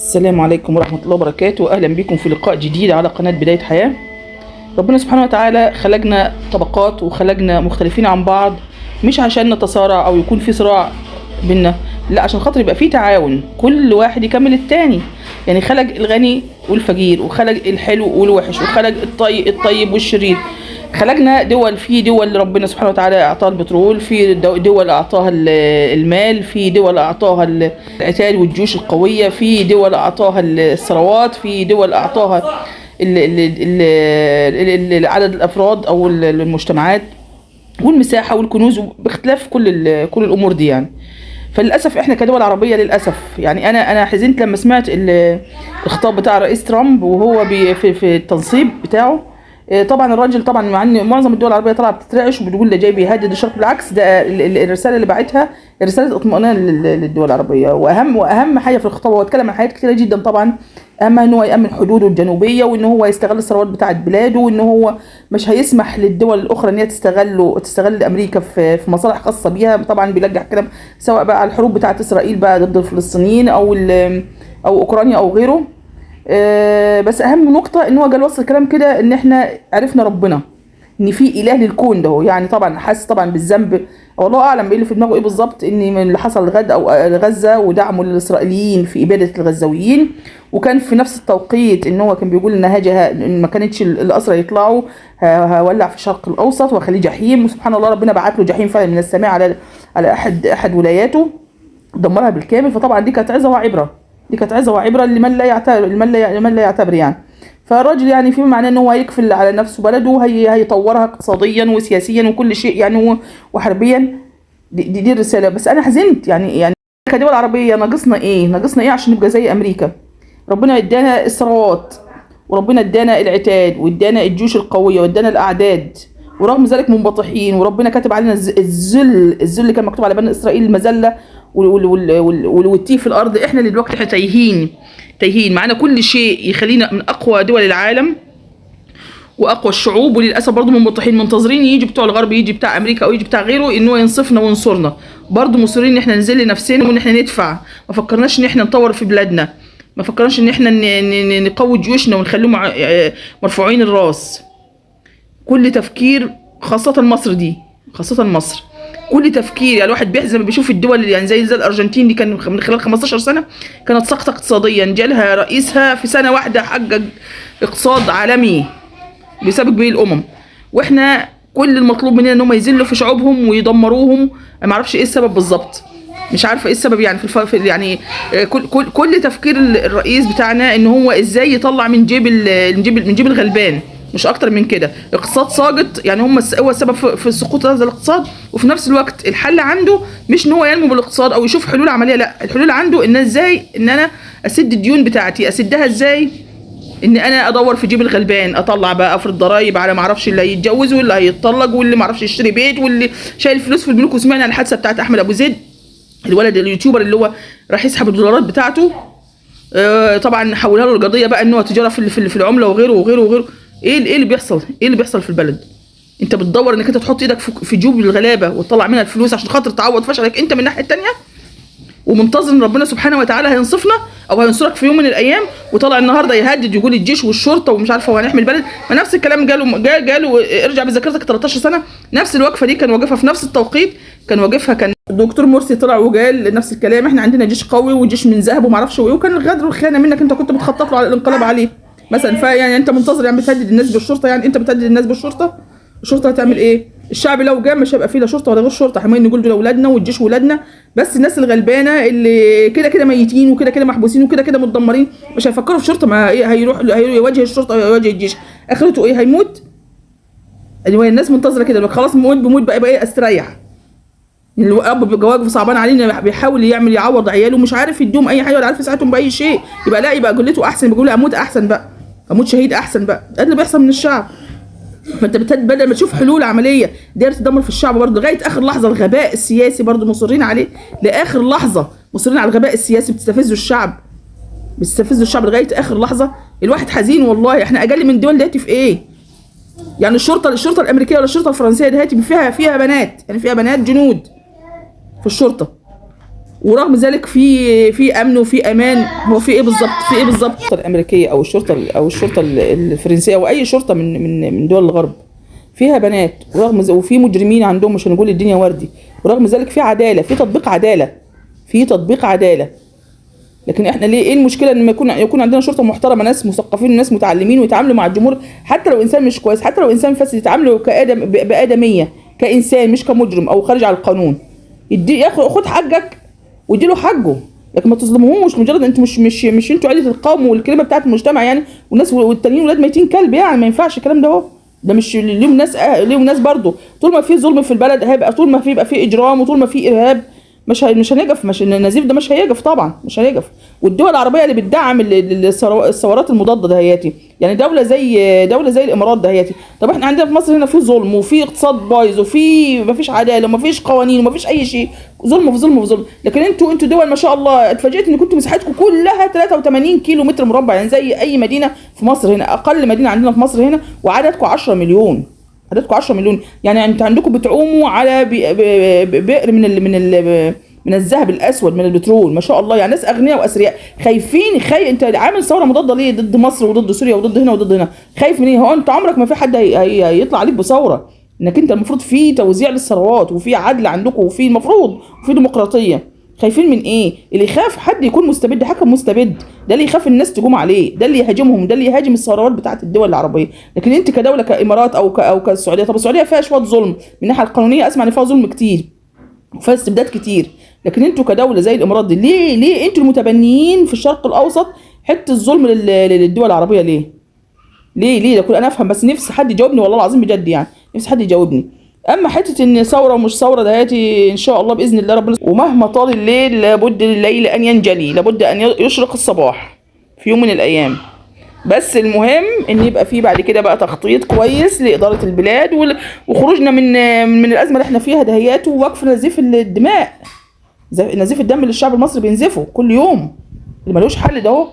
السلام عليكم ورحمة الله وبركاته، أهلا بكم في لقاء جديد على قناة بداية حياة. ربنا سبحانه وتعالى خلقنا طبقات وخلقنا مختلفين عن بعض، مش عشان نتصارع أو يكون في صراع بينا، لا، عشان خاطر يبقى في تعاون، كل واحد يكمل التاني. يعني خلق الغني والفقير، وخلق الحلو والوحش، وخلق الطيب والشرير. خلقنا دول، في دول ربنا سبحانه وتعالى اعطاها البترول، في دول اعطاها المال، في دول اعطاها العتاد والجيوش القويه، في دول اعطاها الثروات، في دول اعطاها عدد الافراد او المجتمعات والمساحه والكنوز، باختلاف كل الامور دي يعني. فللاسف احنا كدول عربيه للاسف، يعني انا حزنت لما سمعت الخطاب بتاع الرئيس ترامب وهو في التنصيب بتاعه. طبعا الراجل، طبعا مع ان معظم الدول العربيه طالعه بتترعش وبتقول ده جاي بيهدد الشرق، بالعكس، ده الرساله اللي بعتها رساله اطمئنان للدول العربيه. واهم حاجه في الخطاب، هو اتكلم عن حاجات كتيره جدا طبعا، اما ان هو يامن حدوده الجنوبيه، وان هو يستغل الثروات بتاعه بلاده، وان هو مش هيسمح للدول الاخرى ان هي تستغل امريكا في مصالح خاصه بيها. طبعا بيلجح كلام سواء بقى على الحروب بتاعه اسرائيل بقى ضد الفلسطينيين او اوكرانيا او غيره. بس اهم نقطه ان هو جال وصل الكلام كده ان احنا عرفنا ربنا، ان في اله للكون ده. يعني طبعا حاسس طبعا بالذنب، والله اعلم بايه اللي في دماغه ايه بالظبط، ان من اللي حصل غزه ودعمه للاسرائيليين في اباده الغزاويين. وكان في نفس التوقيت ان هو كان بيقول ان ان ما كانتش الاسرى يطلعوا هولع في الشرق الاوسط وخليه جحيم. وسبحان الله ربنا بعت له جحيم فعلا من السماء على احد ولاياته، دمرها بالكامل. فطبعا دي كانت عظه وعبره، لمن لا يعتبر يعني. فالراجل يعني فيما معناه ان هو هيكفل على نفسه بلده، هيطورها اقتصاديا وسياسيا وكل شيء يعني، وحربيا. دي الرساله. بس انا حزنت يعني كدول عربيه ناقصنا ايه عشان نبقى زي امريكا؟ ربنا ادانا الثروات، وربنا ادانا العتاد، وادانا الجيوش القويه، وادانا الاعداد، ورغم ذلك منبطحين. وربنا كاتب علينا الذل كان مكتوب على بني اسرائيل، المذله والتيه في الارض. احنا اللي دلوقتي احنا تايهين معانا كل شيء يخلينا من اقوى دول العالم واقوى الشعوب، وللاسف برضه منبطحين منتظرين يجي بتوع الغرب، يجي بتاع امريكا او يجي بتاع غيره ان هو ينصفنا وينصرنا. برضه مصرين ان احنا ننزل لنفسنا وان احنا ندفع. ما فكرناش ان احنا نطور في بلادنا، ما فكرناش ان احنا نقوي جيوشنا ونخليهم مرفوعين الراس. كل تفكير، خاصه مصر، كل تفكير. يعني الواحد بيحزن بيشوف الدول يعني زي الارجنتين دي، كان من خلال 15 سنه كانت ساقطه اقتصاديا، جالها رئيسها في سنه واحده حقق اقتصاد عالمي بيسابق به الامم. واحنا كل المطلوب مننا ان هم يذلوا في شعوبهم ويدمروهم. ما اعرفش ايه السبب بالظبط، مش عارفه ايه السبب يعني في يعني كل تفكير الرئيس بتاعنا ان هو ازاي يطلع من جيب الغلبان، مش اكتر من كده. اقتصاد ساقط يعني، هو السبب في سقوط هذا الاقتصاد. وفي نفس الوقت الحل عنده مش ان هو ينمو بالاقتصاد او يشوف حلول عمليه، لا، الحلول عنده ان ازاي ان انا اسد الديون بتاعتي. اسدها ازاي؟ ان انا ادور في جيب الغلبان، اطلع بقى افرض ضرايب على ما اعرفش اللي هيتجوز واللي هيتطلق واللي ما اعرفش يشتري بيت واللي شايل فلوس في البنوك. وسمعنا الحادثه بتاعت احمد ابو زيد، الولد اليوتيوبر اللي هو راح يسحب الدولارات بتاعته. طبعا حولها له القضيه بقى ان هو تجاره في العمله وغيره. ايه اللي بيحصل في البلد؟ انت بتدور انك انت تحط ايدك في جيوب الغلابه وتطلع منها الفلوس عشان خاطر تعوض فشلك انت من الناحيه الثانيه، ومنتظر ان ربنا سبحانه وتعالى هينصفنا او هينصرك في يوم من الايام. وطلع النهارده يهدد يقول الجيش والشرطه ومش عارفه وهنحمي البلد. ما نفس الكلام جاله ارجع بذاكرتك 13 سنه، نفس الوقفه دي كان واقفها في نفس التوقيت، كان الدكتور مرسي طلع وقال نفس الكلام، احنا عندنا جيش قوي وجيش من ذهب وما اعرفش ايه، وكان الغدر والخيانه منك، انت كنت بتخطط له على الانقلاب عليه مثلا. فيعني انت منتظر يعني بتهدد الناس بالشرطه؟ يعني انت بتهدد الناس بالشرطه؟ الشرطه هتعمل ايه؟ الشعب لو جه مش هيبقى فيه لا شرطه ولا غير شرطه، احنا نقول دول اولادنا والجيش ولادنا. بس الناس الغلبانه اللي كده ميتين وكده محبوسين وكده متدمرين مش هيفكروا في شرطه. ما ايه، هيروح يواجه الشرطه ويواجه الجيش، اخرته ايه؟ هيموت. يعني الناس منتظره كده، خلاص بموت بقى ايه، استريح. الاب بجواجه صعبان علينا، بيحاول يعوض عياله، مش عارف يديهم اي حاجه ولا عارف يساعدهم باي شيء. يبقى قلته احسن، بيقول اموت احسن بقى، اموت شهيد احسن بقى. ده اللي بيحصل من الشعب. فانت بدل ما تشوف حلول عمليه دايره تدمر في الشعب برضه لغايه اخر لحظه. الغباء السياسي برضه مصرين عليه لاخر لحظه، مصرين على الغباء السياسي، بتستفزوا الشعب لغايه اخر لحظه. الواحد حزين والله. احنا اقل من الدول دلوقتي في ايه؟ يعني الشرطه الامريكيه ولا الشرطه الفرنسيه دلوقتي فيها بنات، يعني فيها بنات جنود في الشرطه. ورغم ذلك في امن وفي امان. هو في ايه بالظبط؟ في ايه بالظبط؟ الشرطه الامريكيه او الشرطه الفرنسيه او اي شرطه من دول الغرب فيها بنات، وفي مجرمين عندهم، مش هنقول الدنيا وردي، ورغم ذلك في عداله، في تطبيق عداله، في تطبيق عداله. لكن احنا ليه؟ ايه المشكله ان يكون عندنا شرطه محترمه، ناس مثقفين وناس متعلمين ويتعاملوا مع الجمهور، حتى لو انسان مش كويس، حتى لو انسان فاسد، يتعاملوا بادميه، كانسان مش كمجرم او خارج على القانون. خد حقك وادي له حقه، لكن ما تظلموهوش مجرد انتوا مش انتوا عيله القوم والكلمه بتاعت المجتمع يعني، والناس والتانيين ولاد ميتين كلب يعني. ما ينفعش الكلام ده. اهو ده مش ليهم ناس، ليهم ناس برضه. طول ما في ظلم في البلد هيبقى، طول ما يبقى في اجرام وطول ما في ارهاب مش هنقف. مش النزيف ده مش هيقف طبعا، مش هيقف. والدول العربيه اللي بتدعم الثورات المضاده دهياتي، يعني دوله زي الامارات دهياتي. طب احنا عندنا في مصر هنا في ظلم وفي اقتصاد بايظ وفي مفيش عداله ومفيش قوانين ومفيش اي شيء، ظلم في ظلم في ظلم. لكن انتوا دول ما شاء الله. اتفاجئت ان كنتوا مساحتكم كلها 83 كيلو متر مربع، يعني زي اي مدينه في مصر هنا، اقل مدينه عندنا في مصر هنا، وعددكم 10 مليون. عددكم 10 مليون، يعني انت عندكم بتعوموا على بئر من الذهب الاسود، من البترول، ما شاء الله. يعني ناس اغنياء واثرياء خايفين. انت عامل ثوره مضاده ليه ضد مصر وضد سوريا وضد هنا وضد هنا؟ خايف من ايه؟ هو انت عمرك ما في حد هيطلع عليك بثوره. انك انت المفروض في توزيع للثروات وفي عدل عندكم وفي المفروض وفي ديمقراطيه. خايفين من ايه؟ اللي يخاف حد يكون مستبد، حكم مستبد، ده اللي يخاف الناس تقوم عليه، ده اللي يهاجمهم، ده اللي يهاجم الثروات بتاعت الدول العربيه. لكن انت كدوله كامارات او كالسعوديه، طب السعوديه فيها شويه ظلم من الناحيه القانونيه، اسمع ان فيها ظلم كتير وفيها استبداد كتير. لكن انتوا كدوله زي الامارات دي، ليه انتوا المتبنيين في الشرق الاوسط حته الظلم للدول العربيه؟ ليه ده كل انا افهم، بس نفسي حد يجاوبني والله العظيم بجد، يعني نفسي حد يجاوبني. اما حته ان ثوره ومش ثوره دهاتي، ان شاء الله باذن الله ربنا، ومهما طال الليل لابد لليل ان ينجلي، لابد ان يشرق الصباح في يوم من الايام. بس المهم ان يبقى فيه بعد كده بقى تخطيط كويس لاداره البلاد وخروجنا من الازمه اللي احنا فيها دهيات، ووقف نزيف الدماء، نزيف الدم اللي الشعب المصري بينزفه كل يوم، اللي ملوش حل ده. اهو